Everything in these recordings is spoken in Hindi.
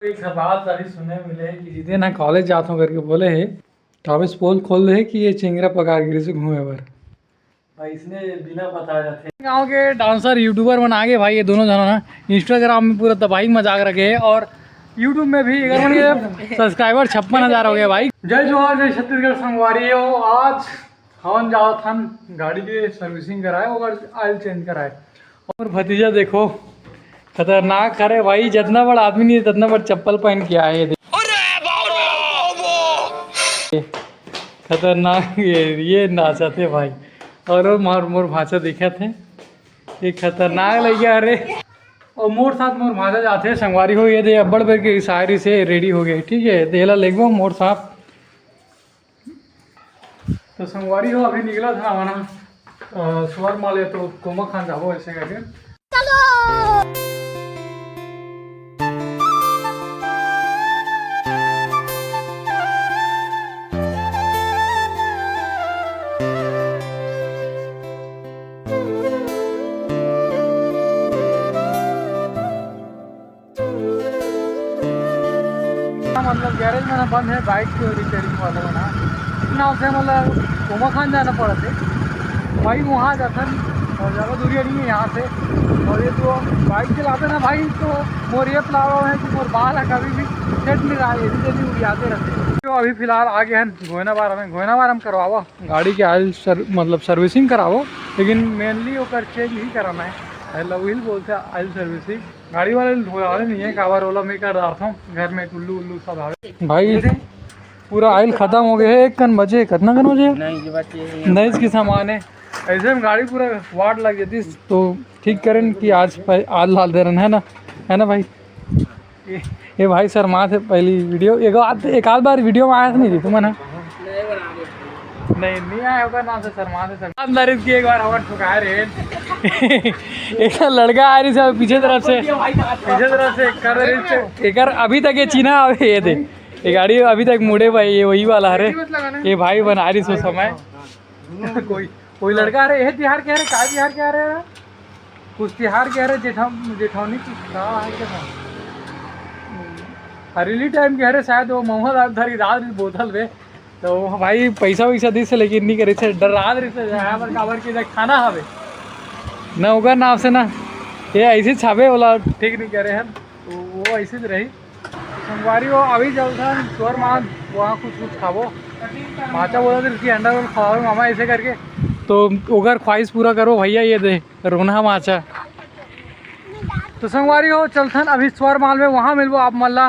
एक बात अभी सुनने मिले कि जितने ना कॉलेज जाता हूँ करके बोले है काबिज पोल खोल दे कि ये चिंगरा पकारगिरी से घूमे पर भाई इसने बिना बता जाते गाँव के डांसर यूट्यूबर बना के भाई ये दोनों जना ना इंस्टाग्राम में पूरा तबाही मजाक रखे है और यूट्यूब में भी अगर सब्सक्राइबर 56,000 हो गए भाई। जय जोहार जय छत्तीसगढ़ संगवारी हो। आज हवन जाओ थन गाड़ी की सर्विसिंग कराए और ऑयल चेंज कराए और भतीजा देखो खतरनाक करे भाई, जितना बड़ा आदमी नहीं है जितना बड़ा चप्पल पहन के आए है। खतरनाक ये नाचा थे भाई और मोर भाषा देखा थे ये खतरनाक लग गया। अरे और मोर साथ मोर भाषा जाते संगवारी हो ये दे अब्बड़ बेर के शायरी से रेडी हो गए। ठीक है देला लेगो मोर साथ तो संगवारी हो अभी निकला था हमारा स्वर माले तो कोमा खान जाओ ऐसे करके मतलब गैरेज में ना बंद है बाइक की रिपेयरिंग वाला बना इतना उसे मतलब कोमा खान जाना पड़ा थे भाई वहाँ जाता और ज़्यादा दूरी नहीं है यहाँ से। और ये तो बाइक चलाते ना भाई तो मोर ये प्लाव है कि मोर बाल है कभी भी सेट नहीं रहा है जल्दी उड़ाते रहते। तो अभी फिलहाल आगे हैं गोयनाबार हम करवाओ गाड़ी के ऑयल मतलब सर्विसिंग कराओ लेकिन मेनली वो कर चेंज ही कराना है। लविल बोलते हैं ऑयल सर्विसिंग गाड़ी वाले धोने नहीं है कावर वाला मैं कर रहा था घर में उल्लू उल्लू सब आवे भाई पूरा ऑयल खत्म हो गया है। एक कन बचे कितना कन बचे नहीं इसकी सामान है ऐसे में गाड़ी पूरा वाट लग जाती तो ठीक करें कि आज लाल दे रहे है ना भाई। ये भाई सर माँ से पहली वीडियो एक आध बार वीडियो में आया था नहीं थी तुम ना नहीं आया होगा ना से शर्मा से अंदर इसकी एक बार हवा ठुकाए रे एक लड़का आ रही से पीछे तरफ से कर रही एक अभी तक ये चीना ये थे ये गाड़ी अभी तक मुड़े भाई ये वही वाला है ये भाई बना रही सो समय कोई लड़का अरे ये तिहार कह रहे का तिहार कह रहे कुछ तिहार कह रहे जेठौनी हरीली टाइम कह रहे शायद वो मोहम्मद धर रात बोतल में तो भाई पैसा वैसा दी से लेकिन नहीं करे थे डरा रही से काबर के खाना हवे ना होगा ना आपसे ना ये ऐसे छावे वाला ठीक नहीं करे हैं तो वो ऐसे रही संगवारी हो अभी चलता स्वर मान वहाँ कुछ खावो माचा बोला तो इसकी अंडा रोल खाओ मामा ऐसे करके तो अगर ख्वाहिश पूरा करो भैया ये दे रोना माचा तो संगवारी हो चलथन अभी स्वर माल में वहाँ मिलबो आप मल्ला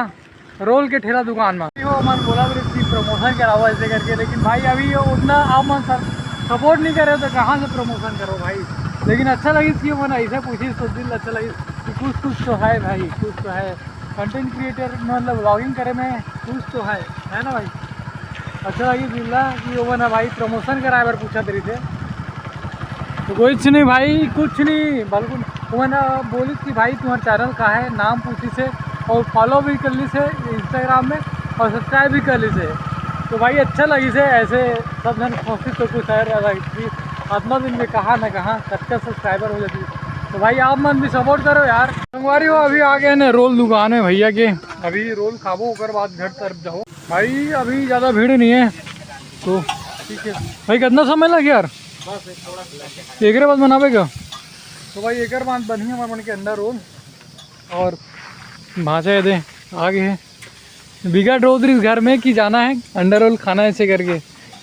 रोल के ठेला दुकान में हो मन बोला इसकी प्रमोशन कराओ ऐसे करके लेकिन भाई अभी उतना आप मन सर सपोर्ट नहीं करे तो कहाँ से प्रमोशन करो भाई। लेकिन अच्छा लगी थी मन ऐसे पूछी तो दिल अच्छा लगी कि कुछ तो है भाई कुछ तो है कंटेंट क्रिएटर मतलब व्लॉगिंग करे में कुछ तो है ना भाई। अच्छा लगी दिल्ला कि वो ना भाई प्रमोशन कराए बार पूछा तेरी से तो कुछ नहीं भाई कुछ नहीं बिल्कुल वो ना बोली कि भाई तुम्हारा चैनल का है नाम पूछी से और फॉलो भी कर ली से इंस्टाग्राम में और सब्सक्राइब भी कर ली से तो भाई अच्छा लगी से ऐसे सब जन कोशिश तो कुछ है आत्मा दिन में कहाँ न कहाँ सबका सब्सक्राइबर हो जाती तो भाई आप मन भी सपोर्ट करो यार। संगवारी हो अभी आ गए ना रोल दुकान है भैया के अभी रोल खाबो और बाद घर तरफ जाओ भाई अभी ज़्यादा भीड़ नहीं है तो ठीक है भाई कितना समय लगे यार एक बाद बनावेगा तो भाई एक बाद बनी हमारे मन के अंदर रोल और भाषा दे आगे है बिगा डोदरी घर में कि जाना है अंडर रोल खाना ऐसे करके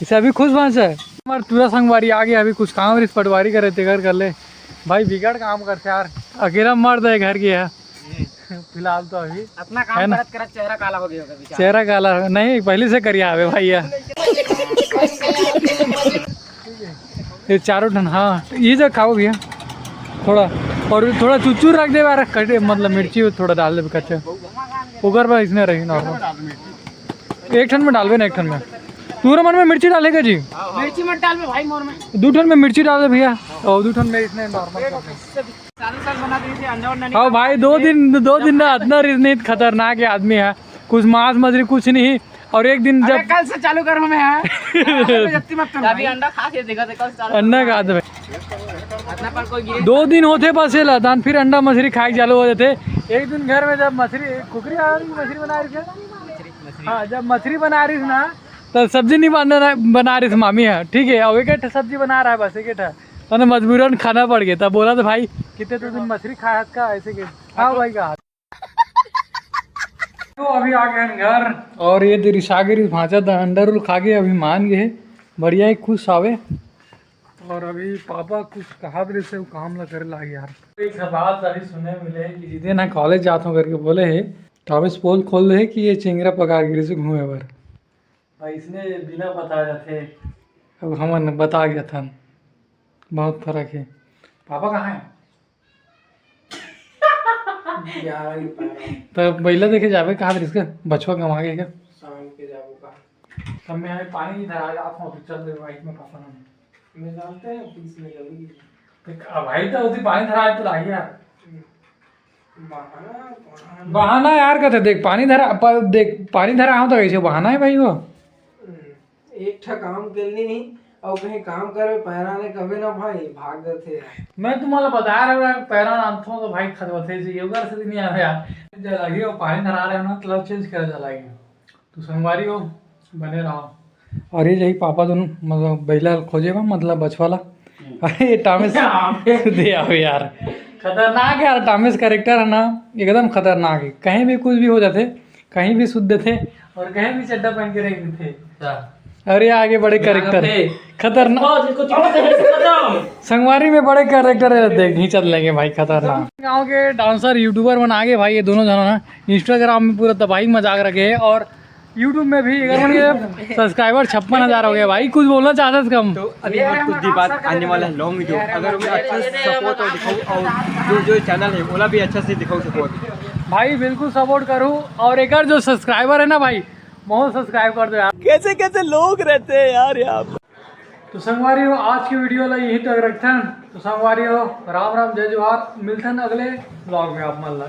इसे अभी खुश भाषा है हमारे पूरा संगवारी आगे अभी कुछ काम रिस पटवारी करे थे घर कर ले भाई बिगड़ काम करते यार अकेला मर्द है घर के फिलहाल तो अभी अपना काम करत चेहरा काला हो गया चेहरा काला नहीं पहले से करिए आवे भैया ये चारों टन हाँ ये जो खाओ भैया थोड़ा और थोड़ा चुचूर रख दे बार कटे मतलब मिर्ची थोड़ा डाल दे कच्चे उगर पर इसने रही नॉर्मल एक टन में डालवे ना एक टन में पूरा मन में मिर्ची डालेगा जी मिर्ची मत डाल भाई मोर में 2 टन में मिर्ची डाल दे भैया और 2 टन में इसने नॉर्मल साल बना दी थी अंडा नहीं हाँ भाई 2 दिन ना इतना रिजनीत खतरनाक है आदमी है कुछ मांस मछली कुछ नहीं और एक दिन जब कल से चालू करो मैं है अभी अंडा खा के देखा कल चालू अंडा खा दे खाना पर कोई गिरे 2 दिन होते बस ये लदान फिर अंडा मछली खाए चालू हो जाते। एक दिन घर में जब मछली कुकरी आ रही मछली बना रही थी, हाँ जब मछली बना रही थी ना तो सब्जी नहीं बना रही थी मामी है, ठीक है। और एक सब्जी बना रहा है बस एक तो मजबूरन खाना पड़ गया। तब बोला तो भाई कितने तो दिन मछली खाया का ऐसे के हाँ भाई का। तो अभी आ गए हैं घर और ये रिसागिरी भांचा था अंडर रोल खा के अभी मान गए बढ़िया ही खुश आवे। और अभी पापा कुछ कहा भी से काम ला करे लागे यार। एक बात अभी सुनने मिले कि जिदे ना कॉलेज जाता हूँ करके बोले है टॉवेस पोल खोल दे कि ये चिंगरा पकारगिरी से घूमे बर भाई इसने बिना बता जाते। अब हम बता गया था बहुत फर्क है। पापा कहाँ है? तो बैला देखे जावे कहा इसका बछुआ कमा के क्या शाम के जाबो का सब में हमें पानी इधर आ जाता हूँ चल दे बाइक में पापा ने मैं जानते हैं पुलिस में जल्दी भाई तो उसी पानी धरा तो लाइए यार बहाना बहाना यार कहते देख देख पानी धरा हूँ तो कैसे बहाना है भाई वो एक ठा काम करनी नहीं और कहीं काम करे पैरा ने कभी ना भाई भाग देते हैं। मैं तुम्हारा बता रहा हूँ पैरा नामता हूँ तो भाई खतवते से योगा से नहीं आ रहा यार जलागी और पानी धरा रहे हो ना क्लब चेंज कर जलागी तो सोमवारी हो बने रहो। और ये यही पापा दोनों मतलब बैला खोजे बा मतलब बचवाला अरे ये टामिस दे आओ यार खतरनाक है यार। टामिस कैरेक्टर है ना एकदम खतरनाक है। कहीं भी कुछ भी हो जाते कहीं भी शुद्ध थे और कहीं भी चड्डा पहन के रख देते। अरे आगे बड़े कैरेक्टर खतरनाक संगवारी में बड़े कैरेक्टर देख ही चल लेंगे भाई खतरनाक। गाँव के डांसर यूट्यूबर बना के भाई ये दोनों जनों ना इंस्टाग्राम में पूरा तबाही मजाक रखे है और यूट्यूब में भी अगर उनके सब्सक्राइबर 56,000 हो गए। भाई कुछ बोलना चाहते थे कम तो अभी कुछ दिन बाद आने वाला है लॉन्ग वीडियो अगर वो अच्छा से सपोर्ट और दिखाओ और जो चैनल है वो भी अच्छा से दिखाओ सपोर्ट भाई बिल्कुल सपोर्ट करूँ। और एक जो सब्सक्राइबर है ना भाई बहुत सब्सक्राइब कर दो यार। कैसे कैसे लोग रहते हैं यार यहाँ पर। तो संगवारी हो आज की वीडियो ला यही तक रखते हैं। तो संगवारी हो राम राम जय जोहार मिलते हैं अगले ब्लॉग में आप मान ला।